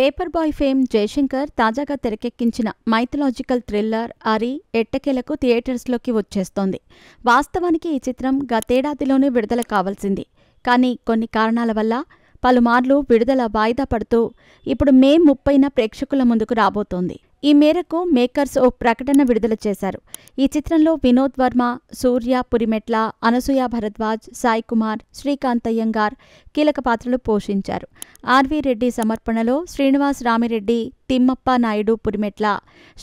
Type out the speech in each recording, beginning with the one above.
Paper boy fame Jayashankar తాజాగా తెరకెక్కించిన mythological thriller అరి ఎట్టకేలకు థియేటర్స్లోకి వచ్చేస్తోంది. వాస్తవానికి ఈ చిత్రం గతేడాదిలోనే విడుదల కావాల్సింది. కానీ కొన్ని కారణాల వల్ల పలుమార్లు విడుదల వాయిదా పడుతూ ఇప్పుడు మే 30న ప్రేక్షకుల ముందుకు రాబోతోంది. ఈ మేరకు మేకర్స్ ఓ ప్రకటన విడుదల చేశారు. ఈ చిత్రంలో వినోద్ వర్మ, సూర్య పురిమెట్ల, అనసూయ భరద్వాజ్, సాయి కుమార్, శ్రీకాంత్ అయ్యంగార్ కీలక పాత్రలు పోషించారు. ఆర్వి రెడ్డి సమర్పణలో శ్రీనివాస్ రామిరెడ్డి, తిమ్మప్ప నాయుడు పురిమెట్ల,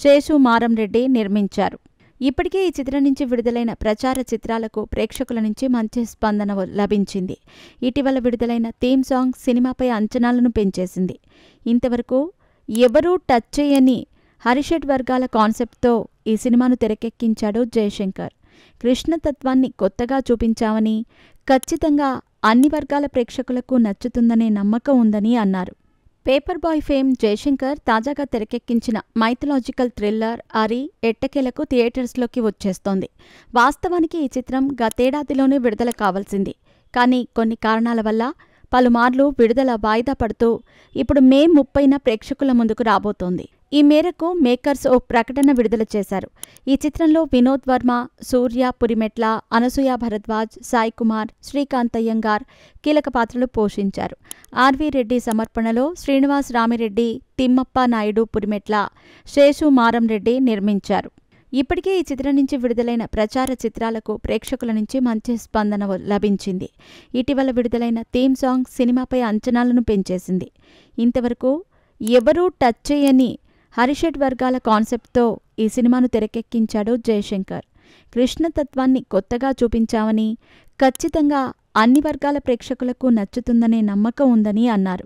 శేషు మారం రెడ్డి నిర్మించారు. ఇప్పటికే ఈ చిత్రం నుంచి విడుదలైన ప్రచార చిత్రాలకు ప్రేక్షకుల నుంచి మంచి స్పందన లభించింది. ఇటీవల విడుదలైన థీమ్ సాంగ్ సినిమాపై అంచనాలను పెంచేసింది. ఇంతవరకు ఎవరూ టచ్ చేయని హరిషడ్ వర్గాల కాన్సెప్ట్తో ఈ సినిమాను తెరకెక్కించాడు జయశంకర్. కృష్ణతత్వాన్ని కొత్తగా చూపించామని, ఖచ్చితంగా అన్ని వర్గాల ప్రేక్షకులకు నచ్చుతుందనే నమ్మకం ఉందని అన్నారు. పేపర్ బాయ్ ఫేమ్ జయశంకర్ తాజాగా తెరకెక్కించిన మైథలాజికల్ థ్రిల్లర్ అరి ఎట్టకేలకు థియేటర్స్లోకి వచ్చేస్తోంది. వాస్తవానికి ఈ చిత్రం గతేడాదిలోనే విడుదల కావాల్సింది. కానీ కొన్ని కారణాల వల్ల పలుమార్లు విడుదల వాయిదా పడుతూ ఇప్పుడు మే 30న ప్రేక్షకుల ముందుకు రాబోతోంది. ఈ మేరకు మేకర్స్ ఓ ప్రకటన విడుదల చేశారు. ఈ చిత్రంలో వినోద్ వర్మ, సూర్య పురిమెట్ల, అనసూయ భరద్వాజ్, సాయి కుమార్, శ్రీకాంత్ అయ్యంగార్ కీలక పాత్రలు పోషించారు. ఆర్వి రెడ్డి సమర్పణలో శ్రీనివాస్ రామిరెడ్డి, తిమ్మప్ప నాయుడు పురిమెట్ల, శేషు మారం రెడ్డి నిర్మించారు. ఇప్పటికే ఈ చిత్రం నుంచి విడుదలైన ప్రచార చిత్రాలకు ప్రేక్షకుల నుంచి మంచి స్పందన లభించింది. ఇటీవల విడుదలైన థీమ్ సాంగ్ సినిమాపై అంచనాలను పెంచేసింది. ఇంతవరకు ఎవరూ టచ్ చేయని హరిషడ్ వర్గాల కాన్సెప్ట్తో ఈ సినిమాను తెరకెక్కించాడు జయశంకర్. కృష్ణతత్వాన్ని కొత్తగా చూపించామని, ఖచ్చితంగా అన్ని వర్గాల ప్రేక్షకులకు నచ్చుతుందనే నమ్మకం ఉందని అన్నారు.